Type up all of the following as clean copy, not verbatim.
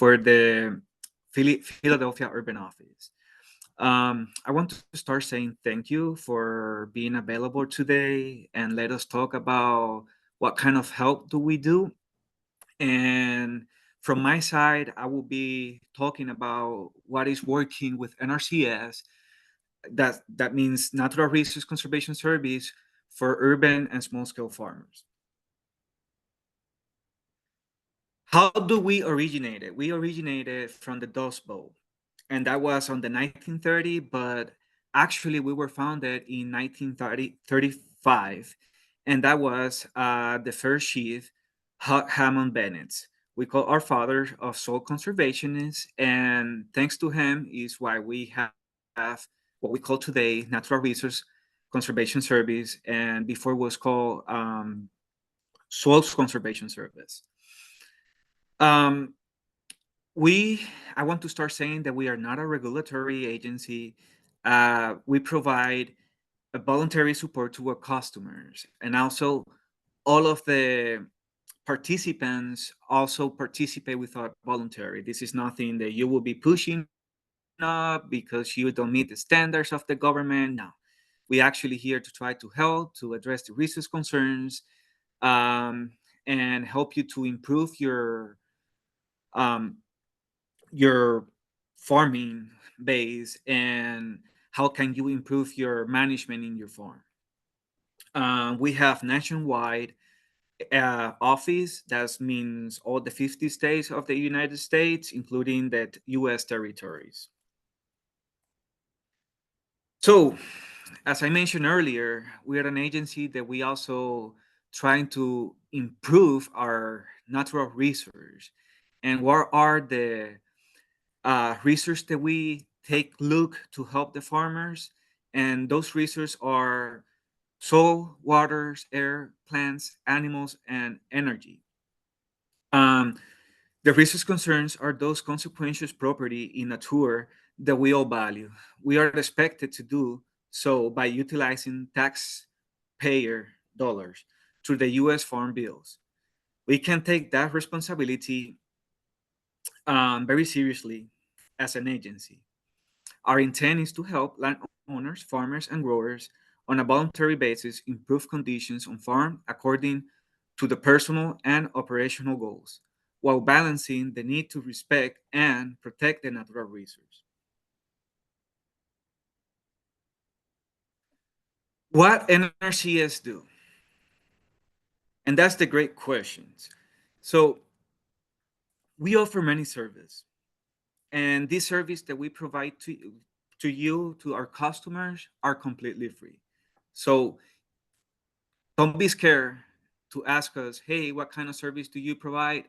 for the Philadelphia Urban Office. I want to start saying thank you for being available today and let us talk about what kind of help do we do. And from my side, I will be talking about what is working with NRCS. That means Natural Resource Conservation Service for urban and small scale farmers. How do we originate it? We originated from the Dust Bowl, and that was on the 1930, but actually we were founded in 1935, and that was the first chief, Hammond Bennett. We call our father of soil conservationists, and thanks to him is why we have what we call today Natural Resource Conservation Service, and before it was called Soil Conservation Service. Um, we I want to start saying that we are not a regulatory agency. We provide a voluntary support to our customers, and also all of the participants also participate without voluntary. This is nothing that you will be pushing up because you don't meet the standards of the government. No, we actually here to try to help to address the resource concerns, um, and help you to improve um, your farming base and how can you improve your management in your farm. We have nationwide office. That means all the 50 states of the United States, including the U.S. territories. So, as I mentioned earlier, we are an agency that we also trying to improve our natural resource. And what are the research that we take look to help the farmers, and those research are soil, waters, air, plants, animals, and energy. Um, the research concerns are those consequential property in nature that we all value. We are expected to do so by utilizing taxpayer dollars through the U.S. farm bills. We can take that responsibility very seriously as an agency. Our intent is to help landowners, farmers, and growers on a voluntary basis improve conditions on farm according to the personal and operational goals, while balancing the need to respect and protect the natural resource. What NRCS do? And that's the great questions. So we offer many services, and this service that we provide to you, to our customers, are completely free. So don't be scared to ask us, hey, what kind of service do you provide?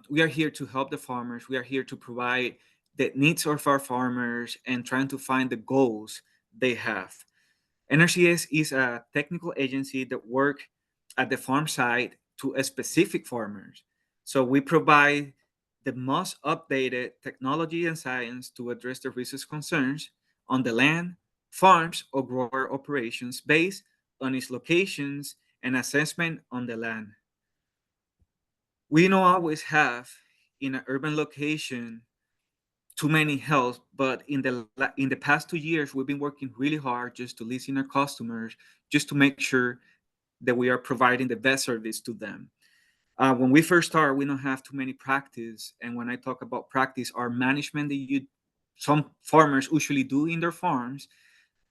We are here to help the farmers. We are here to provide the needs of our farmers and trying to find the goals they have. NRCS is a technical agency that work at the farm site to a specific farmers. So we provide the most updated technology and science to address the resource concerns on the land, farms, or grower operations based on its locations and assessment on the land. We don't always have in an urban location too many health, but in the past 2 years, we've been working really hard just to listen our customers, just to make sure that we are providing the best service to them. When we first started, we don't have too many practice, and when I talk about practice, our management that you some farmers usually do in their farms,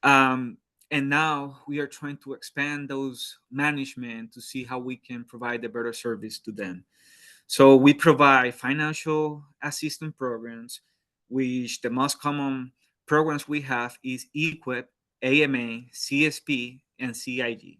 um, and now we are trying to expand those management to see how we can provide a better service to them. So we provide financial assistance programs, which the most common programs we have is EQIP, AMA, CSP, and CIG.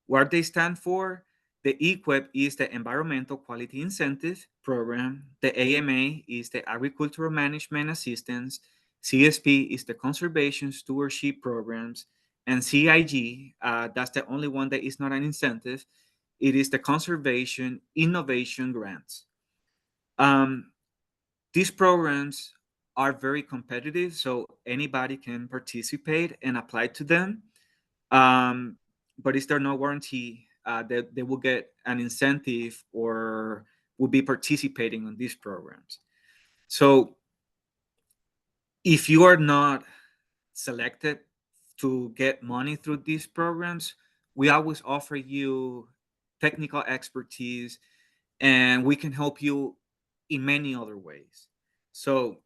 What they stand for, the EQIP is the Environmental Quality Incentive Program, the AMA is the Agricultural Management Assistance, CSP is the Conservation Stewardship Programs, and CIG, that's the only one that is not an incentive, it is the Conservation Innovation Grants. Um, these programs are very competitive, so anybody can participate and apply to them. Um, but is there no warranty that they will get an incentive or will be participating in these programs. So if you are not selected to get money through these programs, we always offer you technical expertise, and we can help you in many other ways. So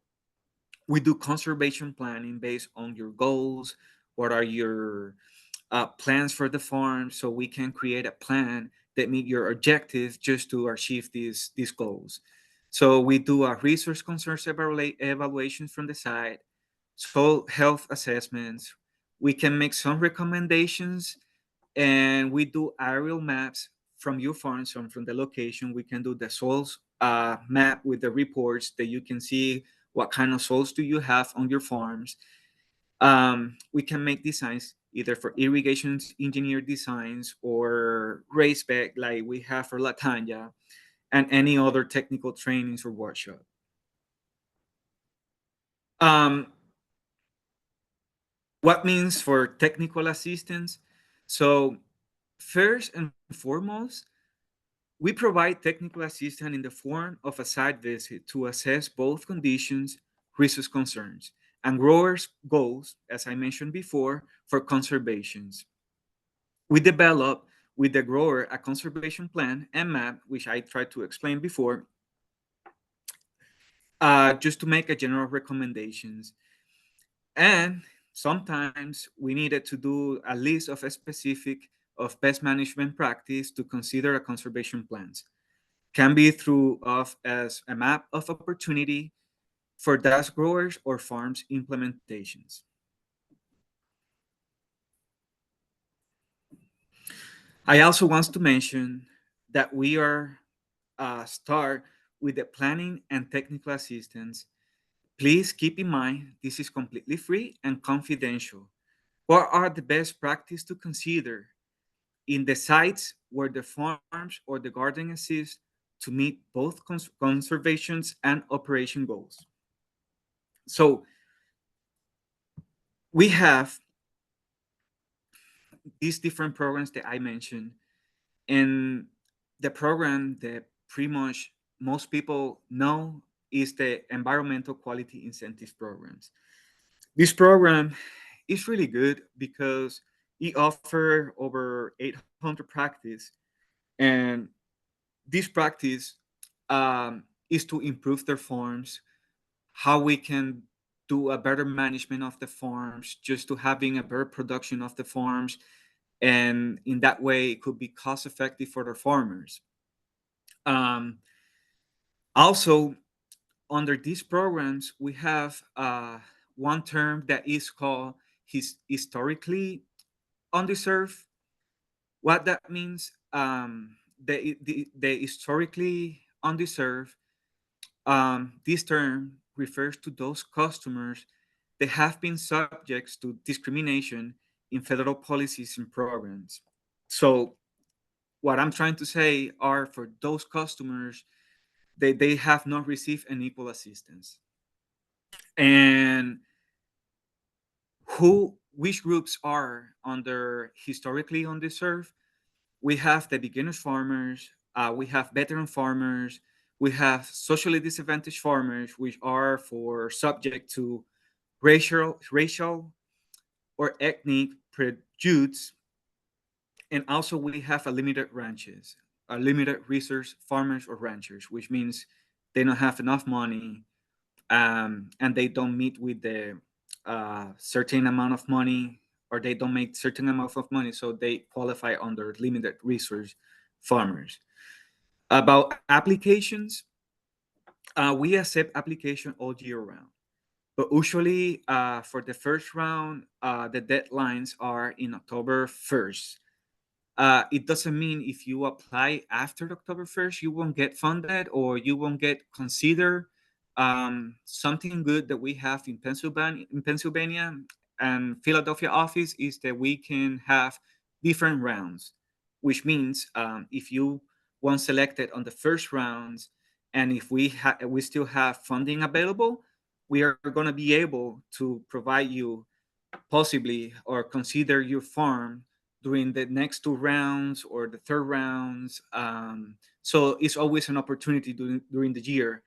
we do conservation planning based on your goals. What are your plans for the farm? So we can create a plan that meet your objectives just to achieve these goals. So we do a resource concerns evaluation from the side, soil health assessments. We can make some recommendations, and we do aerial maps from your farm, so from the location. We can do the soils map with the reports that you can see what kind of soils do you have on your farms. We can make designs either for irrigation engineer designs or raised bed like we have for Latanya, and any other technical trainings or workshop. Um, what means for technical assistance? So first and foremost, we provide technical assistance in the form of a site visit to assess both conditions, resource concerns, and growers' goals, as I mentioned before, for conservations. We develop with the grower a conservation plan and map, which I tried to explain before, just to make a general recommendations. And sometimes we needed to do a list of a specific of best management practice to consider a conservation plans. Can be through of as a map of opportunity for DAS growers or farms implementations. I also want to mention that we are start with the planning and technical assistance. Please keep in mind this is completely free and confidential. What are the best practice to consider in the sites where the farms or the garden assist to meet both conservations and operation goals? So we have these different programs that I mentioned, and the program that pretty much most people know is the environmental quality incentives programs. This program is really good because it offers over 800 practice, and this practice is to improve their farms, how we can do a better management of the farms, just to having a better production of the farms, and in that way it could be cost effective for the farmers. Um, Also, under these programs, we have one term that is called historically undeserved. What that means, the historically undeserved, this term refers to those customers that have been subject to discrimination in federal policies and programs. So what I'm trying to say are for those customers, they have not received an equal assistance. And which groups are under historically undeserved? We have the beginners farmers, we have veteran farmers, we have socially disadvantaged farmers, which are for subject to racial or ethnic prejudice. And also we have a limited ranches, a limited resource farmers or ranchers, which means they don't have enough money, and they don't meet with the certain amount of money, or they don't make certain amount of money, so they qualify under limited resource farmers. About applications, we accept application all year round, but usually for the first round, the deadlines are in October 1st. It doesn't mean if you apply after October 1st, you won't get funded or you won't get considered. Something good that we have in Pennsylvania and Philadelphia office is that we can have different rounds, which means if you want selected on the first rounds, and if we still have funding available, we are going to be able to provide you possibly or consider your farm during the next two rounds or the third rounds. So it's always an opportunity during the year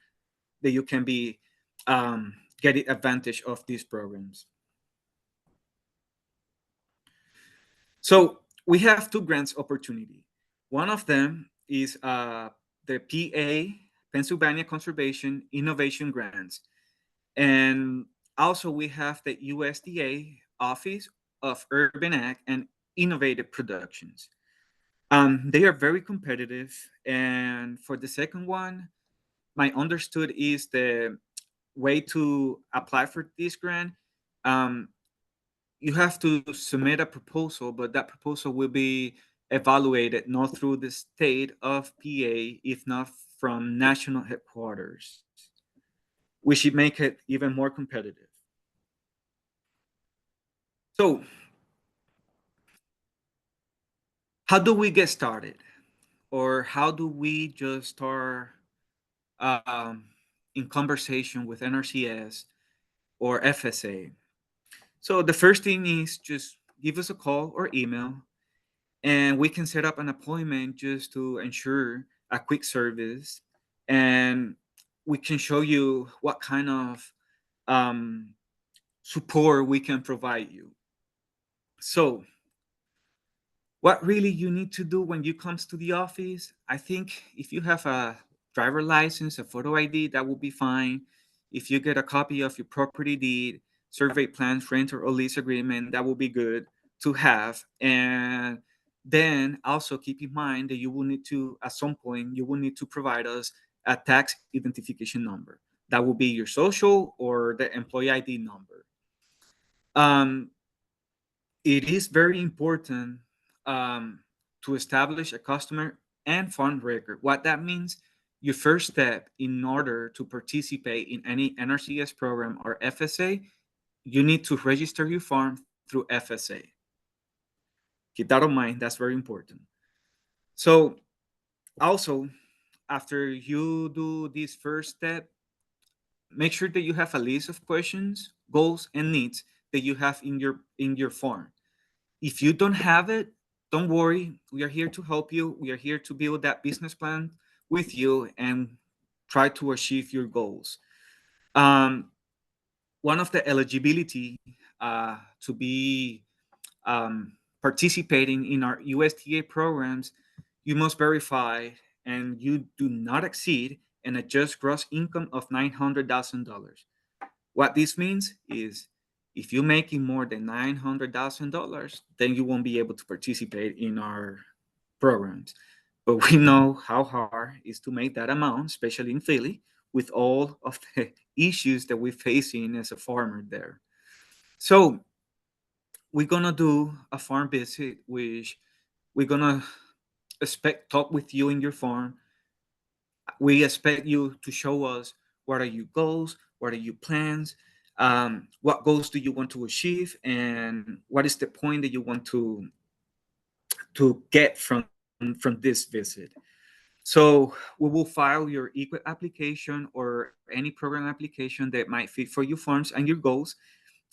that you can be getting advantage of these programs. So we have two grants opportunity. One of them is the PA, Pennsylvania Conservation Innovation Grants. And also we have the USDA Office of Urban Ag and Innovative Productions. They are very competitive. And for the second one, my understood is the way to apply for this grant. Um, you have to submit a proposal, but that proposal will be evaluated not through the state of PA, if not from national headquarters, which should make it even more competitive. So, how do we get started? Or how do we just start um, in conversation with NRCS or FSA? So, the first thing is just give us a call or email, and we can set up an appointment just to ensure a quick service, and we can show you what kind of um, support we can provide you. So what really you need to do when you comes to the office, I think if you have a driver license, a photo ID, that will be fine. If you get a copy of your property deed, survey plans, rent or lease agreement, that will be good to have. And then also keep in mind that you will need to, at some point, you will need to provide us a tax identification number. That will be your social or the employee ID number. Um, it is very important to establish a customer and fund record. What that means, your first step in order to participate in any NRCS program or FSA, you need to register your farm through FSA. Keep that in mind, that's very important. So, also, after you do this first step, make sure that you have a list of questions, goals, and needs that you have in your farm. If you don't have it, don't worry. We are here to help you. We are here to build that business plan with you and try to achieve your goals. Um, One of the eligibility to be participating in our USDA programs, you must verify and you do not exceed an adjusted gross income of $900,000. What this means is if you're making more than $900,000, then you won't be able to participate in our programs. But we know how hard it is to make that amount, especially in Philly, with all of the issues that we're facing as a farmer there. So we're gonna do a farm visit, which we're gonna expect talk with you in your farm. We expect you to show us what are your goals, what are your plans, what goals do you want to achieve, and what is the point that you want to get from this visit. So we will file your EQIP application or any program application that might fit for your farms and your goals.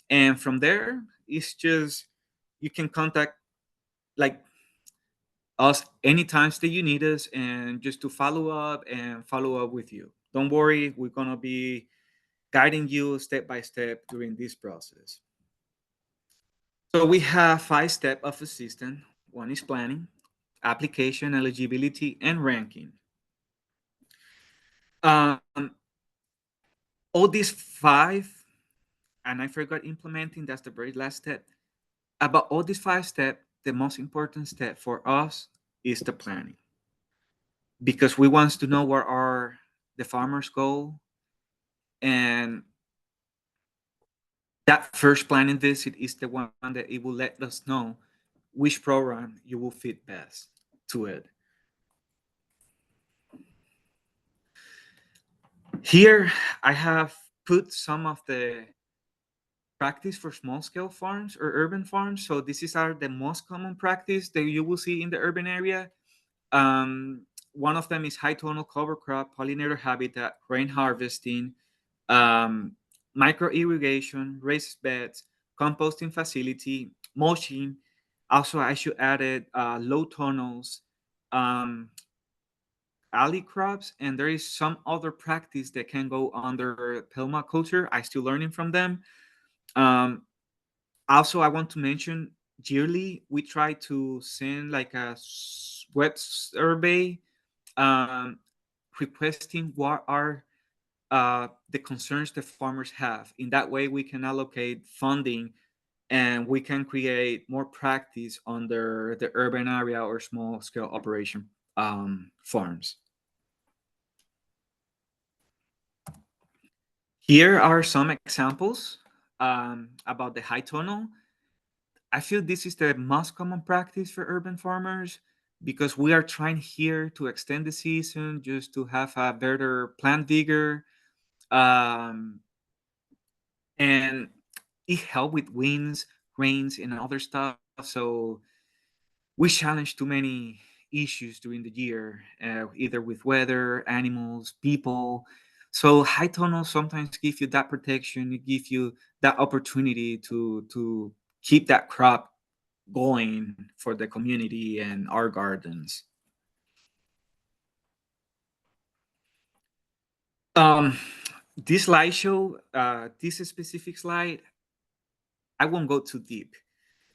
And from there, it's just you can contact like us any times that you need us and just to follow up with you. Don't worry, we're gonna be guiding you step by step during this process. So we have 5 steps of the system. One is planning, application, eligibility, and ranking. Um, all these five, and I forgot implementing, that's the very last step. About all these 5 steps, the most important step for us is the planning. Because we want to know where are the farmers go, and that first planning visit is the one that it will let us know which program you will fit best to it. Here I have put some of the practice for small scale farms or urban farms. So this is the most common practice that you will see in the urban area. One of them is high tonal cover crop, pollinator habitat, rain harvesting, um, micro irrigation, raised beds, composting facility, mulching. Also, I should add it low tunnels, um, alley crops, and there is some other practice that can go under permaculture. I still learning from them. Um, Also, I want to mention yearly we try to send like a web survey, um, requesting what are the concerns the farmers have. In that way, we can allocate funding and we can create more practice under the urban area or small scale operation farms. Here are some examples about the high tunnel. I feel this is the most common practice for urban farmers because we are trying here to extend the season just to have a better plant vigor, um, and it help with winds, rains, and other stuff. So we challenge too many issues during the year, either with weather, animals, people. So high tunnels sometimes give you that protection. It gives you that opportunity to keep that crop going for the community and our gardens. Um, this slideshow, this specific slide, I won't go too deep.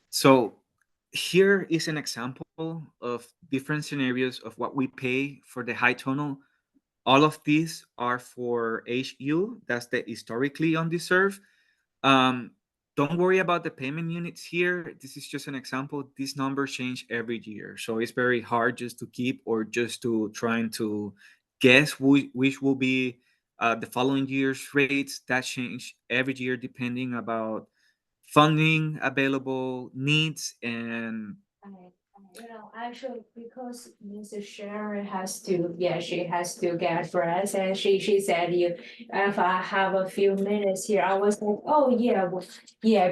So here is an example of different scenarios of what we pay for the high tunnel. All of these are for HU, that's the historically undeserved. Um, don't worry about the payment units here. This is just an example. These numbers change every year. So it's very hard just to keep or just to trying to guess which will be the following year's rates. That change every year depending about funding available needs and Actually, because Mrs. Sharon has to, yeah, she has to get dressed, and she said, you, if I have a few minutes here, I was like, oh, yeah, well, yeah,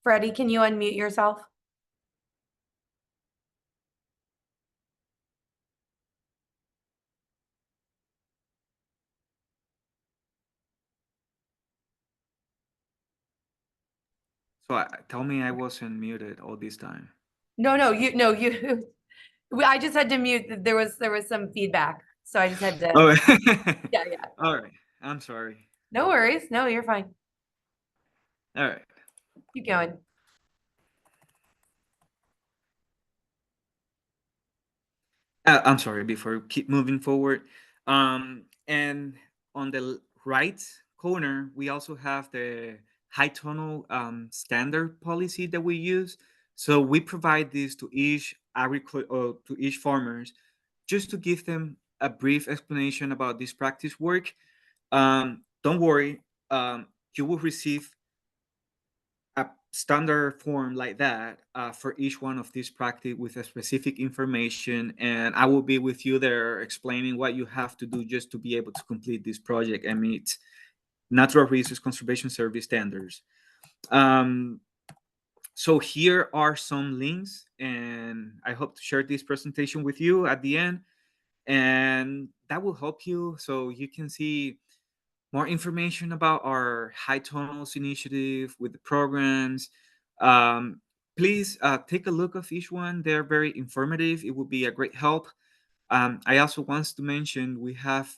Freddie, can you unmute yourself? so tell me I wasn't muted all this time. No, you. I just had to mute. There was some feedback, so I just had to. Oh, Yeah. all right. I'm sorry. No worries. No, you're fine. All right. Keep going. I'm sorry. Before we keep moving forward, and on the right corner, we also have the high tunnel standard policy that we use. So we provide this to each to each farmers, just to give them a brief explanation about this practice work. Don't worry, you will receive a standard form like that for each one of these practice with a specific information, and I will be with you there explaining what you have to do just to be able to complete this project and meet natural resource conservation service standards. um, so here are some links, and I hope to share this presentation with you at the end, and that will help you so you can see more information about our high tunnels initiative with the programs. um, Please take a look of each one. They're very informative. It would be a great help. I also want to mention we have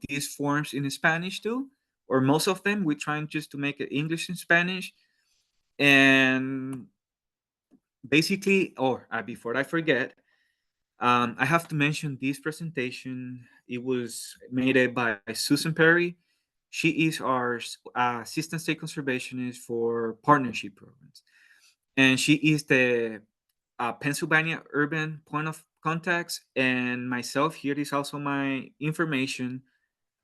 these forms in Spanish too, or most of them. We're trying just to make it English and Spanish. And basically, or before I forget, I have to mention this presentation. It was made by Susan Perry. She is our assistant state conservationist for partnership programs, and she is the Pennsylvania urban point of contacts. And myself, here is also my information.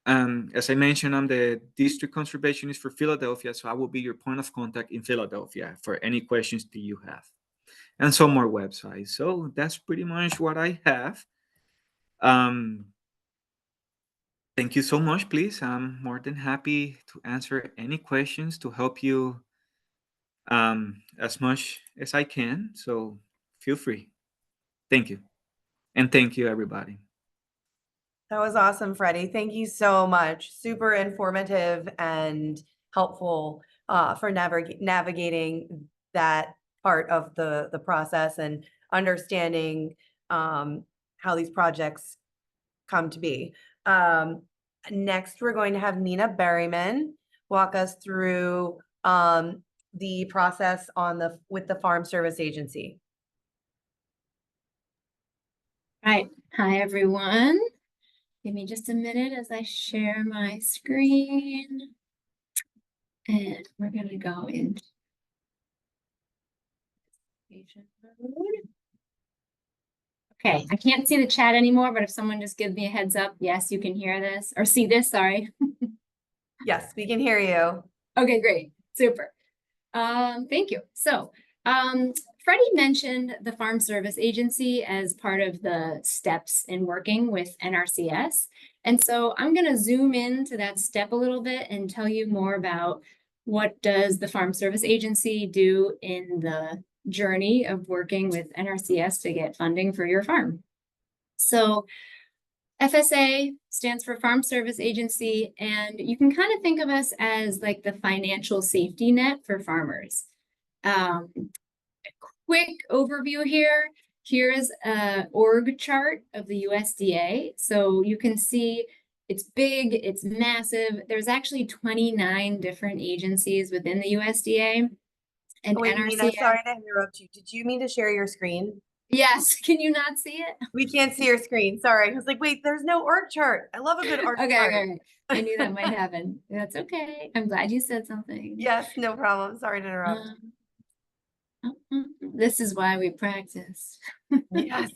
As I mentioned, I'm the district conservationist for Philadelphia, so I will be your point of contact in Philadelphia for any questions that you have, and some more websites. So that's pretty much what I have. Um, Thank you so much. Please, I'm more than happy to answer any questions to help you as much as I can. So feel free. Thank you. And thank you, everybody. That was awesome, Freddie. Thank you so much. Super informative and helpful for navigating that part of the process and understanding how these projects come to be. Next, we're going to have Nina Berryman walk us through the process with the Farm Service Agency. Right. Hi, everyone. Give me just a minute as I share my screen. And we're going to go into patient mode. Okay, I can't see the chat anymore, but if someone just gives me a heads up, yes, you can hear this or see this, sorry. Yes, we can hear you. Okay, great. Super. Thank you. So, Freddie mentioned the Farm Service Agency as part of the steps in working with NRCS. And so I'm going to zoom into that step a little bit and tell you more about what does the Farm Service Agency do in the journey of working with NRCS to get funding for your farm. So FSA stands for Farm Service Agency, and you can kind of think of us as like the financial safety net for farmers. Quick overview here. Here's an org chart of the USDA. So you can see it's big, it's massive. There's actually 29 different agencies within the USDA. And Wait, NRCS. Nina, sorry to interrupt you. Did you mean to share your screen? Yes, can you not see it? We can't see your screen. Sorry. I was like, wait, there's no org chart. I love a good org chart. Okay. I knew that might happen. That's okay. I'm glad you said something. Yes, no problem. Sorry to interrupt. This is why we practice. Yes.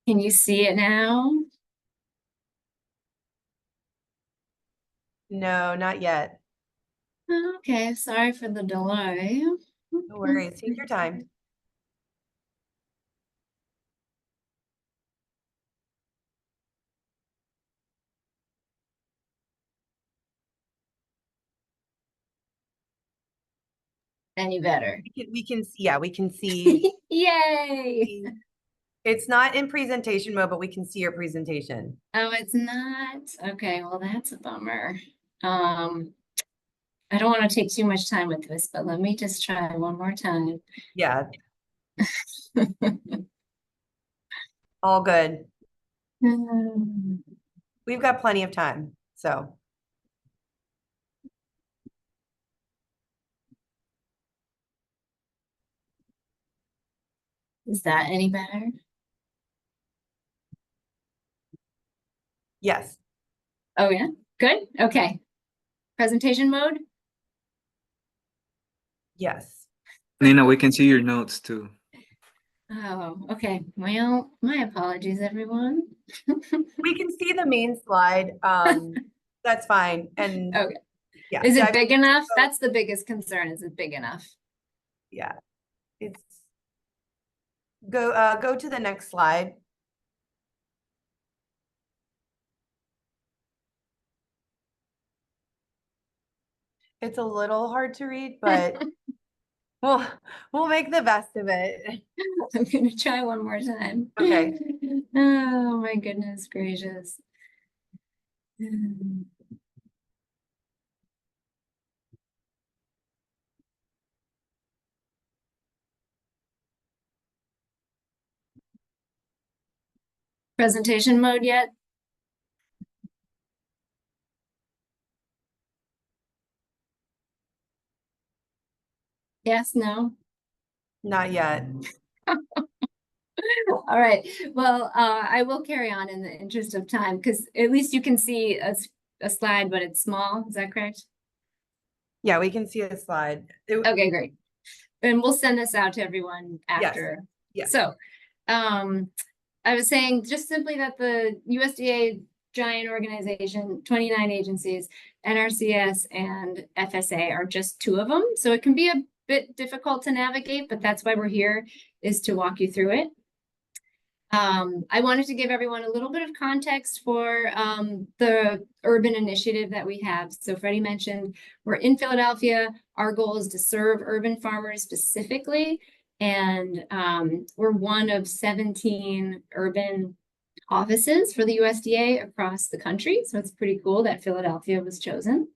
Can you see it now? No, not yet. Okay, sorry for the delay. No worries. Take your time. Any better? We can see, yeah, we can see. Yay! It's not in presentation mode, but we can see your presentation. Oh, it's not? Okay, well, that's a bummer. I don't want to take too much time with this, but let me just try one more time. Yeah. All good. We've got plenty of time, so. Is that any better? Yes. Oh, yeah? Good? Okay. Presentation mode? Yes. Nina, we can see your notes too. Oh, okay. Well, my apologies, everyone. We can see the main slide. That's fine. And Okay. yeah. Is it big enough? That's the biggest concern. Is it big enough? Yeah. It's go to the next slide. It's a little hard to read, but we'll make the best of it. I'm gonna try one more time. Okay. Oh my goodness gracious. Presentation mode yet? Yes, no? Not yet. All right. Well, I will carry on in the interest of time because at least you can see a slide, but it's small. Is that correct? Yeah, we can see a slide. Okay, great. And we'll send this out to everyone after. Yes. So, I was saying just simply that the USDA giant organization, 29 agencies, NRCS and FSA are just two of them. So it can be a bit difficult to navigate, but that's why we're here, is to walk you through it. I wanted to give everyone a little bit of context for the urban initiative that we have. So Freddie mentioned we're in Philadelphia. Our goal is to serve urban farmers specifically. And we're one of 17 urban offices for the USDA across the country. So it's pretty cool that Philadelphia was chosen.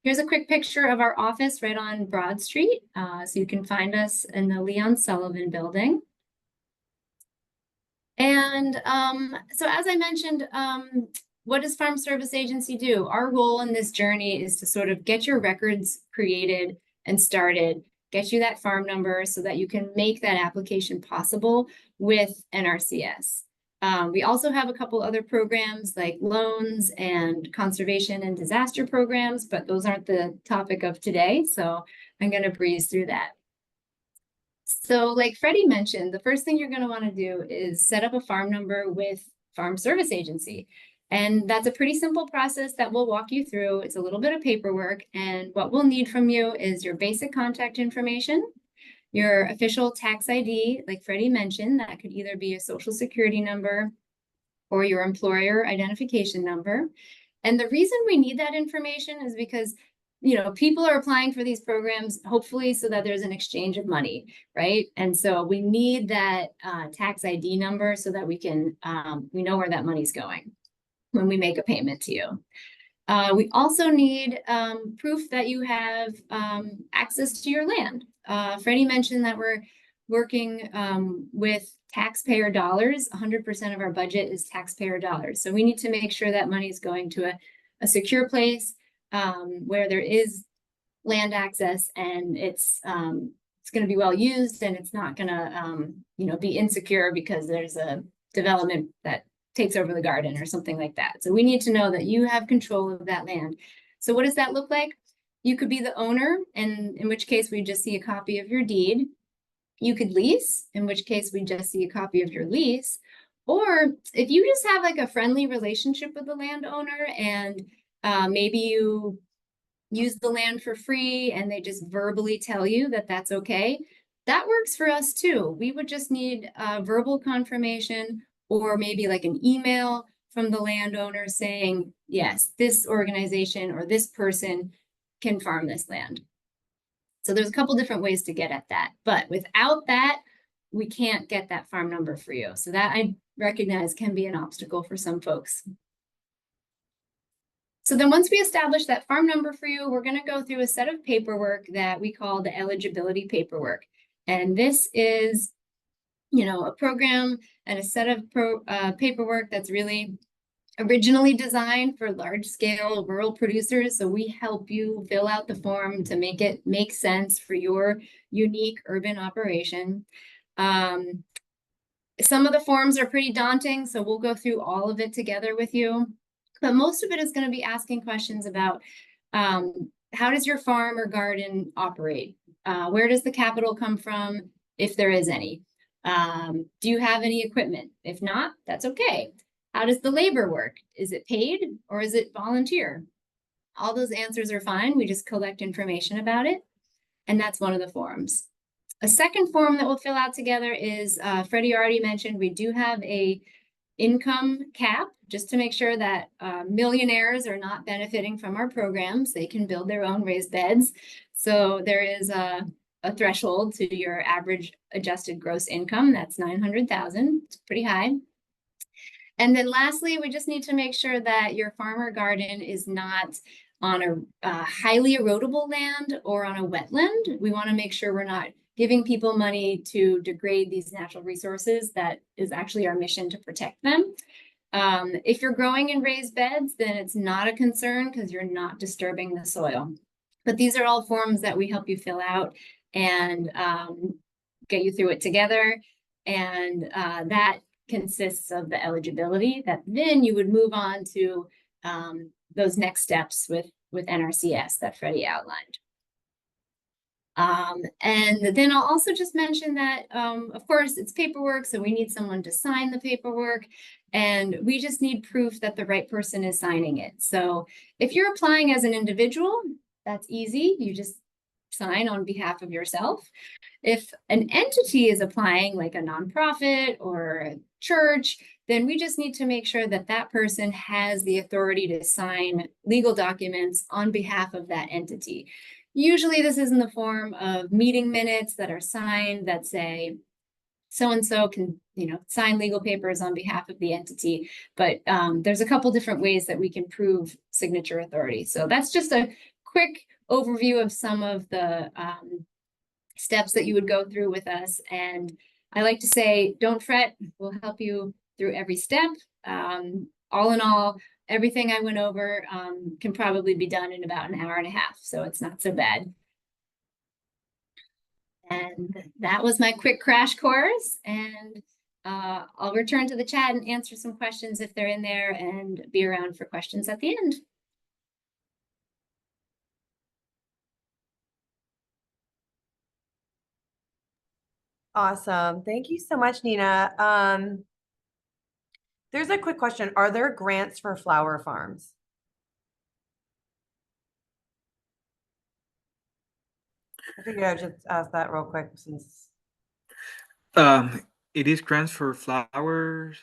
Here's a quick picture of our office right on Broad Street. So you can find us in the Leon Sullivan building. And so as I mentioned, what does Farm Service Agency do? Our role in this journey is to sort of get your records created and started, get you that farm number so that you can make that application possible with NRCS. We also have a couple other programs like loans and conservation and disaster programs, but those aren't the topic of today, so I'm going to breeze through that. So like Freddie mentioned, the first thing you're going to want to do is set up a farm number with Farm Service Agency. And that's a pretty simple process that we'll walk you through. It's a little bit of paperwork, and what we'll need from you is your basic contact information, your official tax ID, like Freddie mentioned, that could either be a social security number or your employer identification number. And the reason we need that information is because, you know, people are applying for these programs, hopefully so that there's an exchange of money, right? And so we need that tax ID number so that we can, we know where that money's going when we make a payment to you. We also need proof that you have access to your land. Freddie mentioned that we're working with taxpayer dollars. 100% of our budget is taxpayer dollars. So we need to make sure that money is going to a secure place where there is land access, and it's going to be well used, and it's not going to you know, be insecure because there's a development that takes over the garden or something like that. So we need to know that you have control of that land. So what does that look like? You could be the owner, and in which case we just see a copy of your deed. You could lease, in which case we just see a copy of your lease. Or if you just have like a friendly relationship with the landowner, and maybe you use the land for free and they just verbally tell you that that's okay, that works for us too. We would just need verbal confirmation, or maybe like an email from the landowner saying, yes, this organization or this person can farm this land. So there's a couple different ways to get at that, but without that, we can't get that farm number for you. So that, I recognize, can be an obstacle for some folks. So then once we establish that farm number for you, we're going to go through a set of paperwork that we call the eligibility paperwork. And this is, you know, a program and a set of paperwork that's really originally designed for large scale rural producers. So we help you fill out the form to make it make sense for your unique urban operation. Some of the forms are pretty daunting, so we'll go through all of it together with you. But most of it is going to be asking questions about how does your farm or garden operate? Where does the capital come from, if there is any? Do you have any equipment? If not, that's okay. How does the labor work? Is it paid or is it volunteer? All those answers are fine. We just collect information about it. And that's one of the forms. A second form that we'll fill out together is, Freddie already mentioned, we do have a income cap just to make sure that millionaires are not benefiting from our programs. They can build their own raised beds. So there is a threshold to your average adjusted gross income. That's 900,000. It's pretty high. And then lastly, we just need to make sure that your farm or garden is not on a highly erodible land or on a wetland. We want to make sure we're not giving people money to degrade these natural resources. That is actually our mission, to protect them. If you're growing in raised beds, then it's not a concern because you're not disturbing the soil. But these are all forms that we help you fill out and get you through it together. And that consists of the eligibility that then you would move on to those next steps with NRCS that Freddie outlined. And then I'll also just mention that, of course, it's paperwork, so we need someone to sign the paperwork, and we just need proof that the right person is signing it. So if you're applying as an individual, that's easy. You just sign on behalf of yourself. If an entity is applying, like a nonprofit or a church, then we just need to make sure that that person has the authority to sign legal documents on behalf of that entity. Usually this is in the form of meeting minutes that are signed that say, so-and-so can, sign legal papers on behalf of the entity. But there's a couple different ways that we can prove signature authority. So that's just a quick overview of some of the steps that you would go through with us. And I like to say, don't fret, we'll help you through every step. All in all, everything I went over can probably be done in about an hour and a half. So it's not so bad. And that was my quick crash course. And I'll return to the chat and answer some questions if they're in there, and be around for questions at the end. Awesome. Thank you so much, Nina. There's a quick question. Are there grants for flower farms? I figured I would just ask that real quick since. It is grants for flowers.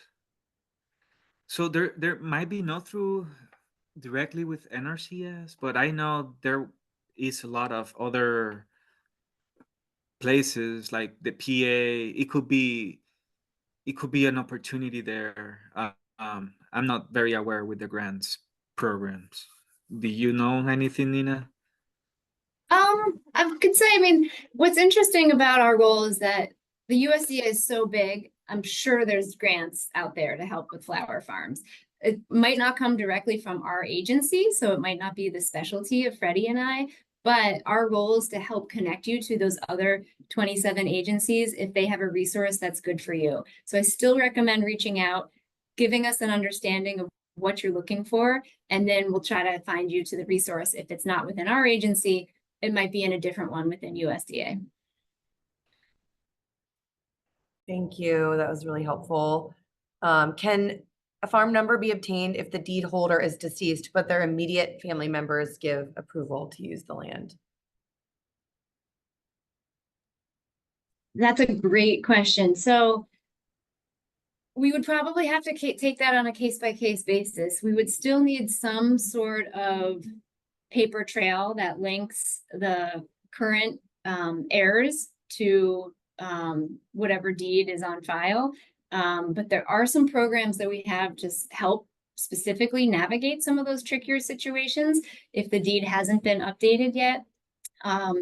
So there might be not through directly with NRCS, but I know there is a lot of other places like the PA. It could be an opportunity there. I'm not very aware with the grants programs. Do you know anything, Nina? I could say, what's interesting about our role is that the USDA is so big. I'm sure there's grants out there to help with flower farms. It might not come directly from our agency, so it might not be the specialty of Freddie and I, but our role is to help connect you to those other 27 agencies if they have a resource that's good for you. So I still recommend reaching out, giving us an understanding of what you're looking for, and then we'll try to find you to the resource. If it's not within our agency, it might be in a different one within USDA. Thank you. That was really helpful. Can a farm number be obtained if the deed holder is deceased, but their immediate family members give approval to use the land? That's a great question. So we would probably have to take that on a case-by-case basis. We would still need some sort of paper trail that links the current heirs to whatever deed is on file. But there are some programs that we have to help specifically navigate some of those trickier situations if the deed hasn't been updated yet.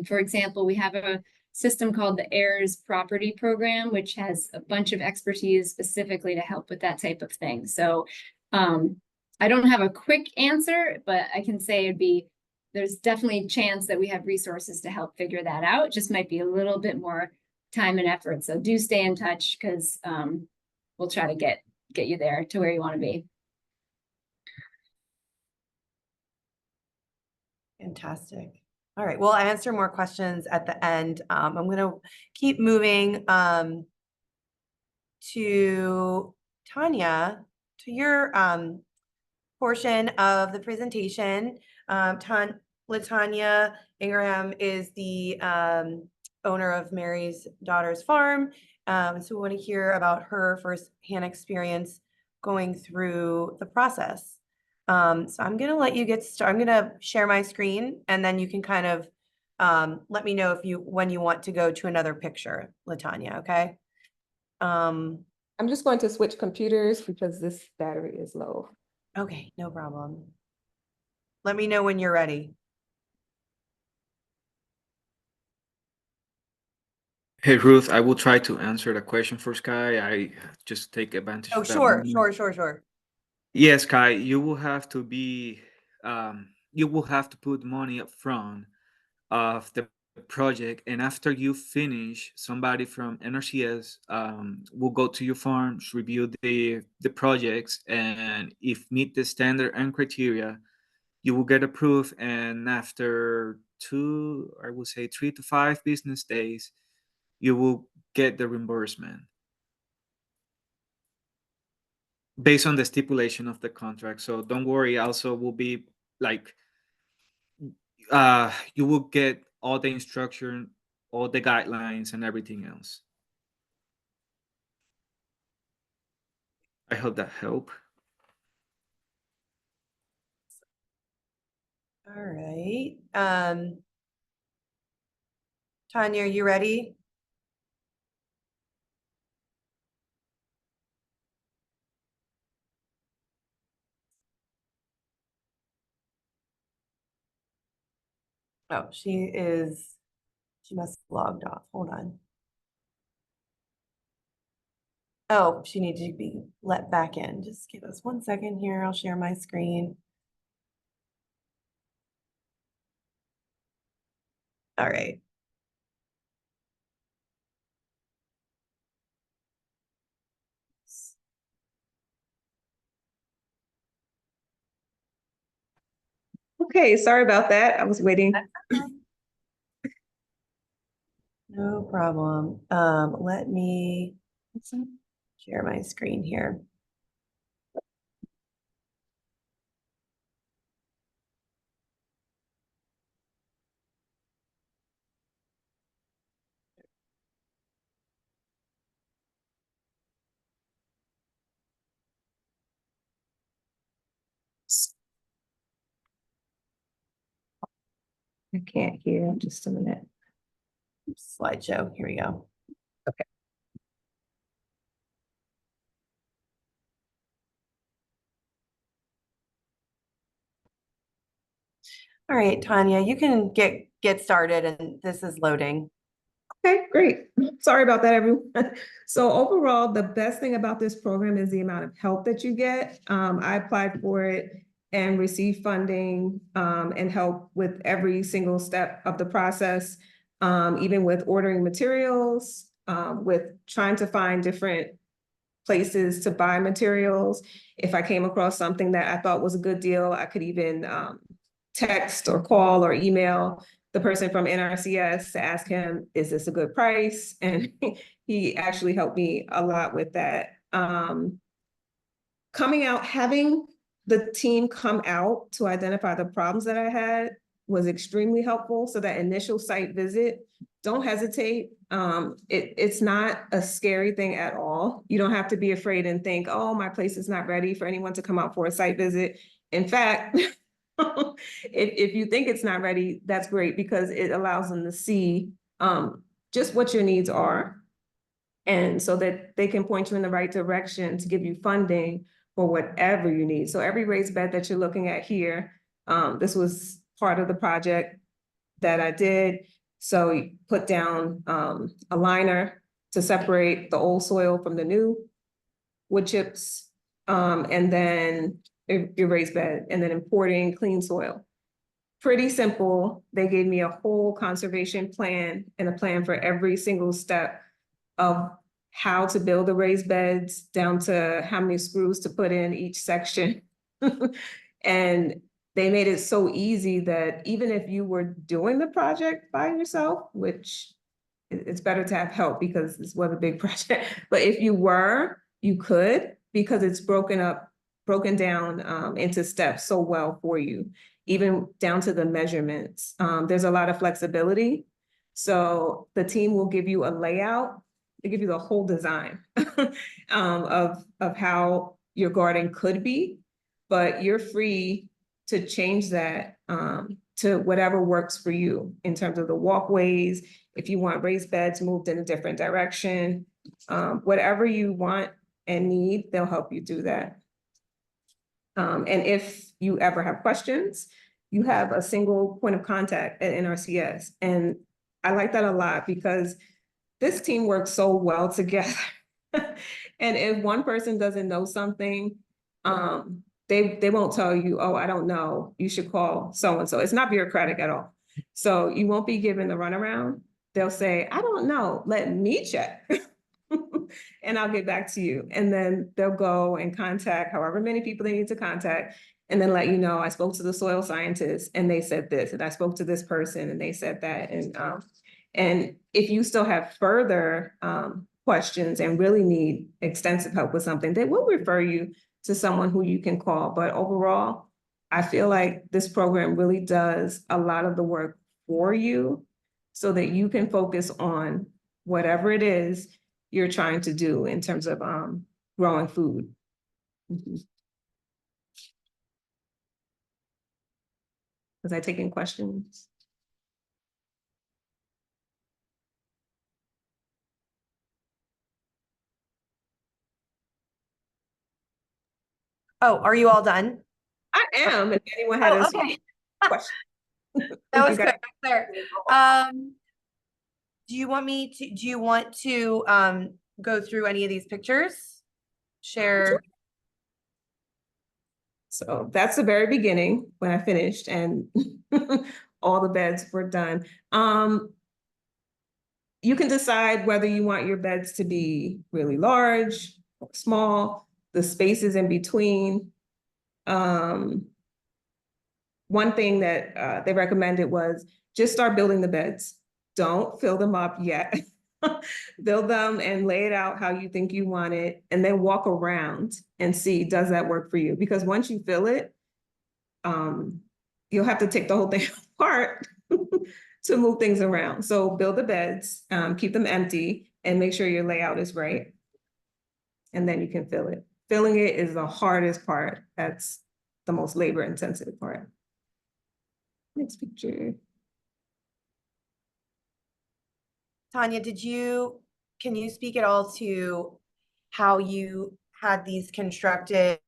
For example, we have a system called the heirs property program, which has a bunch of expertise specifically to help with that type of thing. So I don't have a quick answer, but I can say there's definitely a chance that we have resources to help figure that out. It just might be a little bit more time and effort. So do stay in touch, because we'll try to get you there to where you want to be. Fantastic. All right, we'll answer more questions at the end. I'm going to keep moving to Tanya, to your portion of the presentation. LaTanya Ingraham is the owner of Mary's Daughters Farm. So we want to hear about her firsthand experience going through the process. So I'm going to let you get started. I'm going to share my screen, and then you can kind of let me know when you want to go to another picture, LaTanya, okay? I'm just going to switch computers because this battery is low. Okay, no problem. Let me know when you're ready. Hey, Ruth, I will try to answer the question for Sky. I just take advantage Oh, of that sure. moment. Yes, Sky, you will have to put money up front of the project, and after you finish, somebody from NRCS will go to your farms, review the projects, and if meet the standard and criteria, you will get approved. And after I would say 3 to 5 business days, you will get the reimbursement based on the stipulation of the contract. So don't worry. Also, will be like you will get all the instruction, all the guidelines, and everything else. I hope that helped. All right. Tanya, are you ready? Oh, she must have logged off. Hold on. Oh, she needs to be let back in. Just give us 1 second here. I'll share my screen. All right. Okay, sorry about that. I was waiting. No problem. Let me share my screen here. I can't hear, just a minute. Slideshow. Here we go. Okay. All right, Tanya, you can get started, and this is loading. Okay, great. Sorry about that, everyone. So overall, the best thing about this program is the amount of help that you get. I applied for it and received funding and help with every single step of the process, even with ordering materials, with trying to find different places to buy materials. If I came across something that I thought was a good deal, I could even text or call or email the person from NRCS to ask him, is this a good price? And he actually helped me a lot with that. Coming out, having the team come out to identify the problems that I had was extremely helpful. So that initial site visit, don't hesitate. It's not a scary thing at all. You don't have to be afraid and think, oh, my place is not ready for anyone to come out for a site visit. In fact, if you think it's not ready, that's great because it allows them to see just what your needs are. And so that they can point you in the right direction to give you funding for whatever you need. So every raised bed that you're looking at here, this was part of the project that I did. So you put down a liner to separate the old soil from the new wood chips, and then your raised bed, and then importing clean soil. Pretty simple. They gave me a whole conservation plan and a plan for every single step of how to build the raised beds down to how many screws to put in each section. And they made it so easy that even if you were doing the project by yourself, which it's better to have help because this was a big project, but if you were, you could, because it's broken down into steps so well for you, even down to the measurements. There's a lot of flexibility. So the team will give you a layout. They give you the whole design of how your garden could be, but you're free to change that to whatever works for you in terms of the walkways. If you want raised beds moved in a different direction, whatever you want and need, they'll help you do that. And if you ever have questions, you have a single point of contact at NRCS. And I like that a lot because this team works so well together. And if one person doesn't know something, they won't tell you, oh, I don't know, you should call so-and-so. It's not bureaucratic at all. So you won't be given the runaround. They'll say, I don't know, let me check. And I'll get back to you. And then they'll go and contact however many people they need to contact, and then let you know, I spoke to the soil scientist and they said this, and I spoke to this person and they said that. And if you still have further questions and really need extensive help with something, they will refer you to someone who you can call. But overall, I feel like this program really does a lot of the work for you so that you can focus on whatever it is you're trying to do in terms of growing food. Was I taking questions? Oh, are you all done? I am, if anyone had Oh, a okay. question. That was You guys- quick, there. Do you want to go through any of these pictures? Share. So that's the very beginning when I finished and all the beds were done. You can decide whether you want your beds to be really large or small, the spaces in between. One thing that they recommended was just start building the beds. Don't fill them up yet. Build them and lay it out how you think you want it, and then walk around and see, does that work for you? Because once you fill it, you'll have to take the whole thing apart to move things around. So build the beds, keep them empty, and make sure your layout is right. And then you can fill it. Filling it is the hardest part. That's the most labor intensive part. Next picture. Tanya, can you speak at all to how you had these constructed?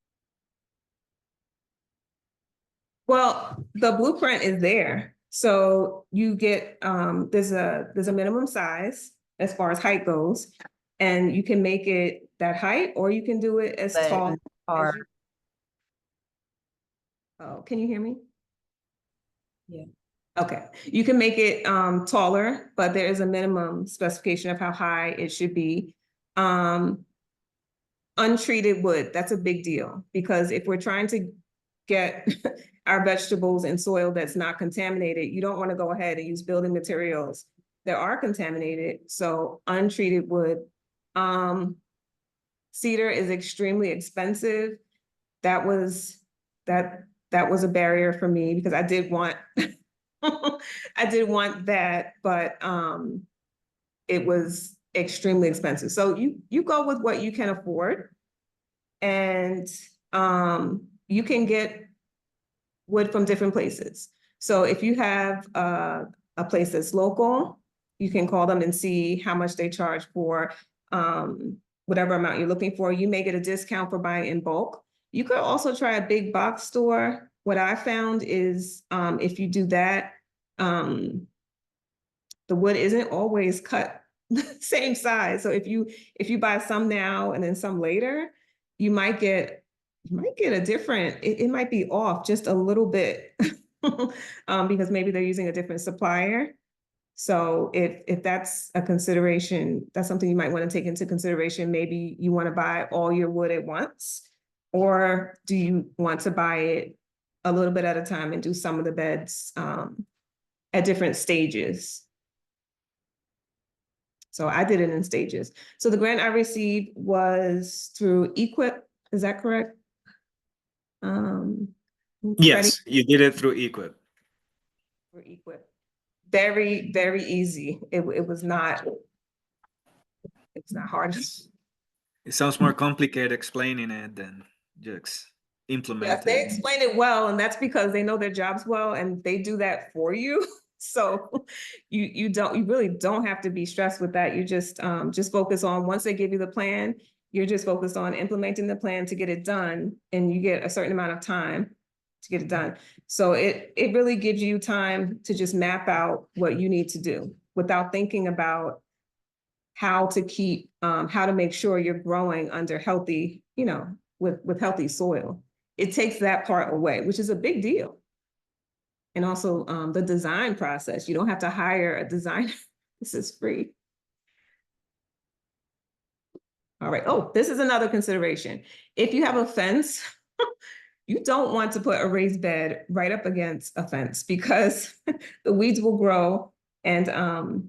Well, the blueprint is there. So you get, there's a minimum size as far as height goes. And you can make it that height, or you can do it as tall as Are you. Oh, can you hear me? Yeah. Okay, you can make it taller, but there is a minimum specification of how high it should be. Untreated wood, that's a big deal, because if we're trying to get our vegetables in soil that's not contaminated, you don't want to go ahead and use building materials that are contaminated. So untreated wood. Cedar is extremely expensive. That was a barrier for me, because I did want I did want that, but it was extremely expensive. So you go with what you can afford, and you can get wood from different places. So if you have a place that's local, you can call them and see how much they charge for whatever amount you're looking for. You may get a discount for buying in bulk. You could also try a big box store. What I found is if you do that, the wood isn't always cut the same size. So if you buy some now and then some later, you might get a different, it might be off just a little bit because maybe they're using a different supplier. So if that's a consideration, that's something you might want to take into consideration. Maybe you want to buy all your wood at once, or do you want to buy it a little bit at a time and do some of the beds at different stages? So I did it in stages. So the grant I received was through EQIP. Is that correct? Yes, you did it through EQIP. For EQIP. Very, very easy. It was not hard. It sounds more complicated explaining it than just implementing. Yes, they explain it well, and that's because they know their jobs well, and they do that for you. So you really don't have to be stressed with that. You just focus on, once they give you the plan, you're just focused on implementing the plan to get it done, and you get a certain amount of time to get it done. So it really gives you time to just map out what you need to do without thinking about how to make sure you're growing under healthy, with healthy soil. It takes that part away, which is a big deal. And also the design process, you don't have to hire a designer. This is free. All right. Oh, this is another consideration. If you have a fence, you don't want to put a raised bed right up against a fence, because the weeds will grow, and how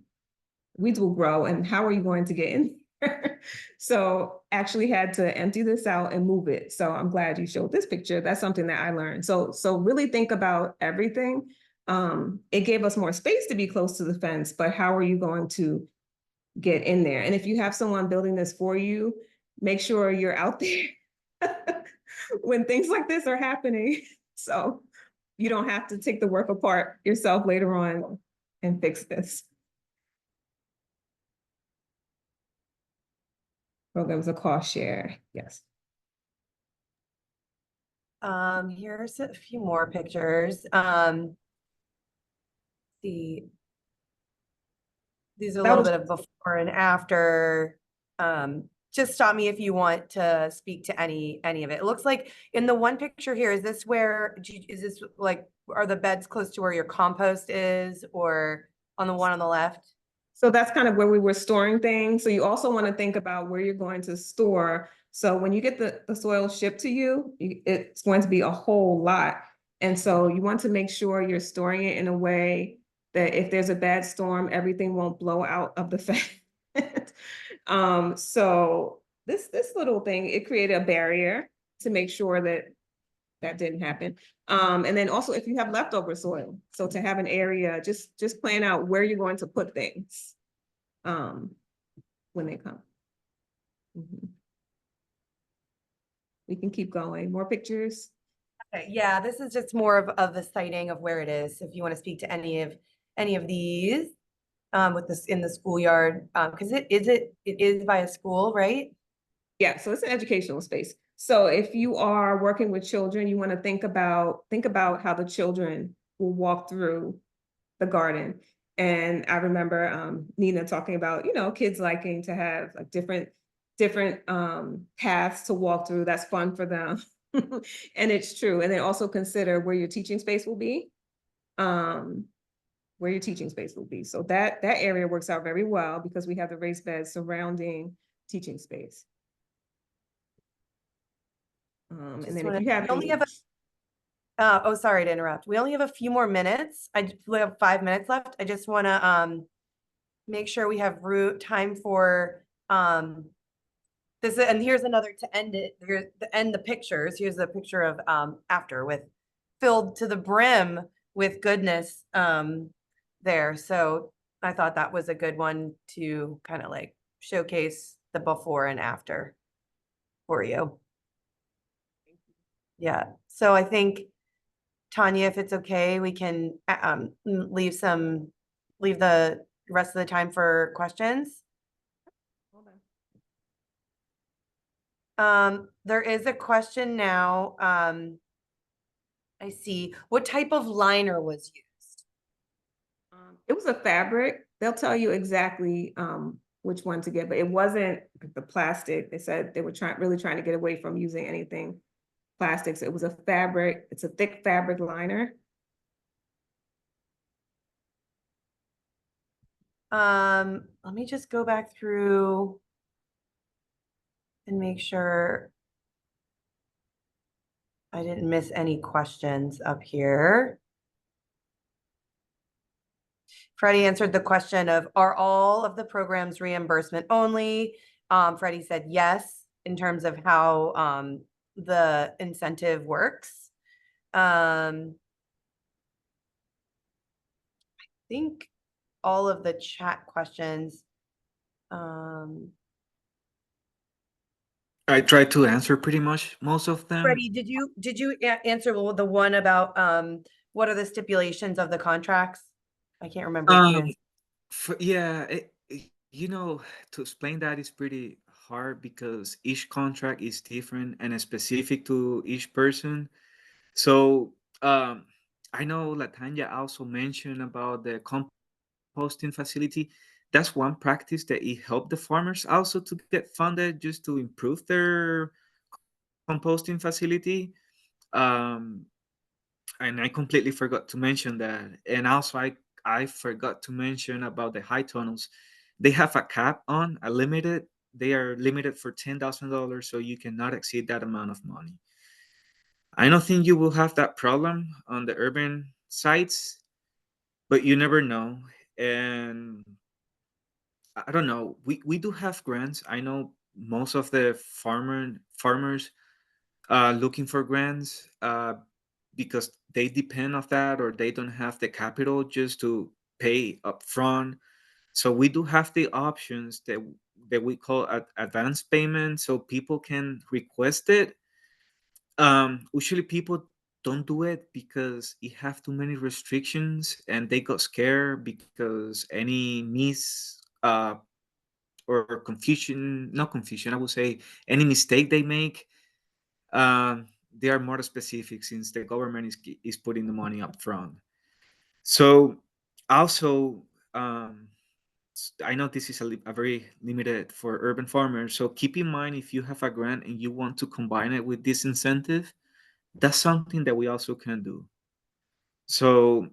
are you going to get in there? So actually had to empty this out and move it. So I'm glad you showed this picture. That's something that I learned. So really think about everything. It gave us more space to be close to the fence, but how are you going to get in there? And if you have someone building this for you, make sure you're out there when things like this are happening. So you don't have to take the work apart yourself later on and fix this. Programs a cost share, yes. Here's a few more pictures. See, these are a That little was bit of before and after. Just stop me if you want to speak to any of it. It looks like in the one picture here, is this where, is this like, are the beds close to where your compost is, or on the one on the left? So that's kind of where we were storing things. So you also want to think about where you're going to store. So when you get the soil shipped to you, it's going to be a whole lot. And so you want to make sure you're storing it in a way that if there's a bad storm, everything won't blow out of the fan. So this little thing, it created a barrier to make sure that that didn't happen. And then also if you have leftover soil, so to have an area, just plan out where you're going to put things when they come. Mhm. We can keep going. More pictures. Okay, yeah, this is just more of the sighting of where it is. If you want to speak to any of these, with this in the schoolyard, because it is by a school, right? Yeah, so it's an educational space. So if you are working with children, you want to think about how the children will walk through the garden. And I remember Nina talking about, kids liking to have like different paths to walk through. That's fun for them. And it's true. And then also consider where your teaching space will be. Where your teaching space will be. So that area works out very well because we have the raised beds surrounding teaching space. And then if you have We only have oh, sorry to interrupt. We only have a few more minutes. We have 5 minutes left. I just want to make sure we have time for this. And here's another to end it. Here's to end the pictures. Here's the picture of after, with filled to the brim with goodness there. So I thought that was a good one to kind of like showcase the before and after for you. Yeah. So I think, Tanya, if it's okay, we can leave the rest of the time for questions. Hold on. There is a question now. I see. What type of liner was used? It was a fabric. They'll tell you exactly which one to get, but it wasn't the plastic. They said they were really trying to get away from using anything plastics. It was a fabric. It's a thick fabric liner. Let me just go back through and make sure I didn't miss any questions up here. Freddie answered the question of, are all of the programs reimbursement only? Freddie said yes, in terms of how the incentive works. I think all of the chat questions. I tried to answer pretty much most of them. Freddie, did you answer the one about what are the stipulations of the contracts? I can't remember if you answered. Yeah, to explain that is pretty hard because each contract is different and specific to each person. So I know Latanya also mentioned about the composting facility. That's one practice that it helped the farmers also to get funded just to improve their composting facility. Um, and I completely forgot to mention that. And also, I forgot to mention about the high tunnels. They have a cap on a limited. They are limited for $10,000, so you cannot exceed that amount of money. I don't think you will have that problem on the urban sites, but you never know. And I don't know. We do have grants. I know most of the farmers looking for grants because they depend on that or they don't have the capital just to pay upfront. So we do have the options that we call advance payment, so people can request it. Usually people don't do it because it have too many restrictions and they got scared because any or confusion, not confusion, I would say any mistake they make, they are more specific since the government is putting the money up front. So also, I know this is a very limited for urban farmers. So keep in mind, if you have a grant and you want to combine it with this incentive, that's something that we also can do. So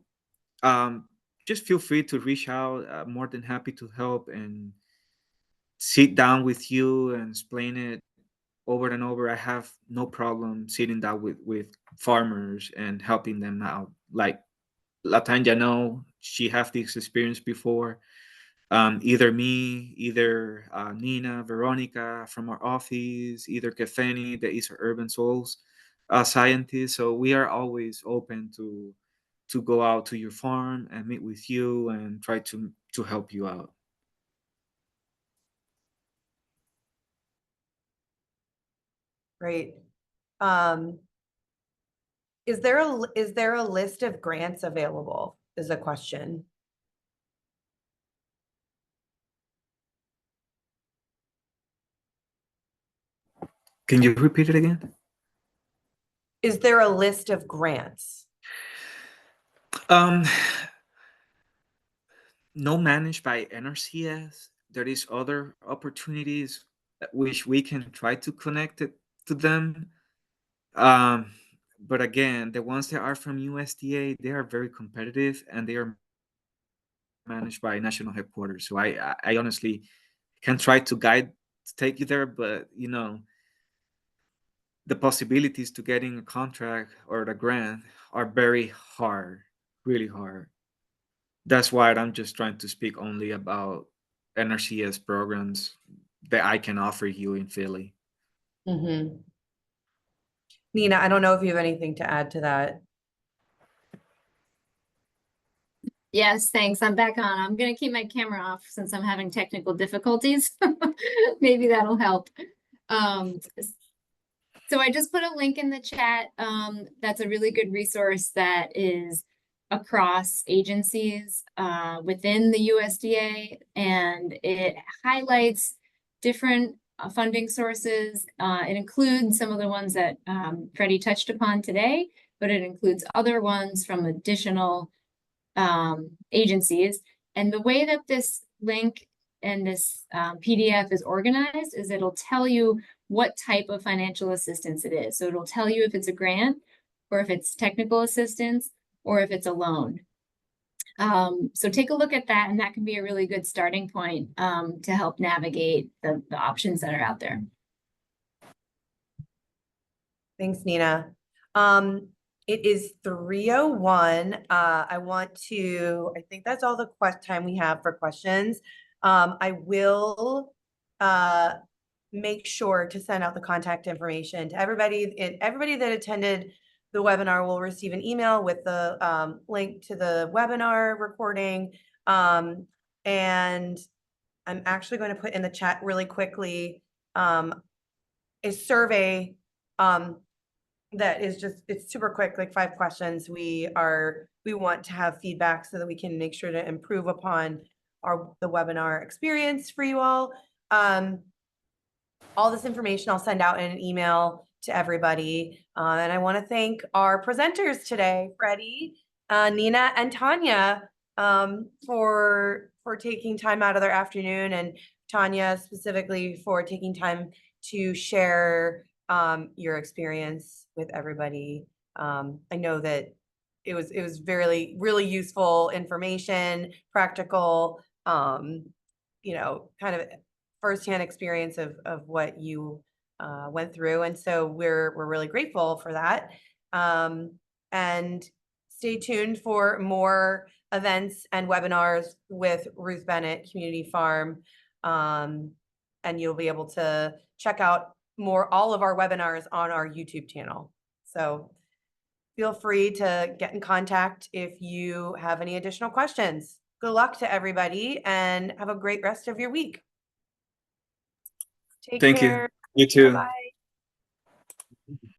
um, just feel free to reach out. I'm more than happy to help and sit down with you and explain it over and over. I have no problem sitting down with farmers and helping them out. Like Latanya, know she have this experience before. Either me, either Nina, Veronica from our office, either Kefeni, that is our urban soils scientist. So we are always open to go out to your farm and meet with you and try to help you out. Great. Um, is there a list of grants available is a question. Can you repeat it again? Is there a list of grants? Um, no managed by NRCS. There is other opportunities which we can try to connect it to them. But again, the ones that are from USDA, they are very competitive and they are managed by national headquarters. So I honestly can try to take you there, but the possibilities to getting a contract or the grant are very hard, really hard. That's why I'm just trying to speak only about NRCS programs that I can offer you in Philly. Mm-hmm. Nina, I don't know if you have anything to add to that. Yes, thanks. I'm back on. I'm gonna keep my camera off since I'm having technical difficulties. Maybe that'll help. So I just put a link in the chat. That's a really good resource that is across agencies within the USDA, and it highlights different funding sources. It includes some of the ones that Freddie touched upon today, but it includes other ones from additional agencies. And the way that this link and this PDF is organized is it'll tell you what type of financial assistance it is. So it'll tell you if it's a grant or if it's technical assistance or if it's a loan. So take a look at that, and that can be a really good starting point to help navigate the options that are out there. Thanks, Nina. It is 3:01. I think that's all the time we have for questions. I will make sure to send out the contact information to everybody. Everybody that attended the webinar will receive an email with the link to the webinar recording. And I'm actually going to put in the chat really quickly a survey that is it's super quick, like 5 questions. We want to have feedback so that we can make sure to improve upon the webinar experience for you all. All this information I'll send out in an email to everybody. And I want to thank our presenters today, Freddie, Nina, and Tanya, for taking time out of their afternoon, and Tanya specifically for taking time to share your experience with everybody. I know that it was really useful information, practical, kind of firsthand experience of what you went through. And so we're really grateful for that. And stay tuned for more events and webinars with Ruth Bennett Community Farm. And you'll be able to check out all of our webinars on our YouTube channel. So feel free to get in contact if you have any additional questions. Good luck to everybody and have a great rest of your week. Take Thank care. you. You too. Bye-bye.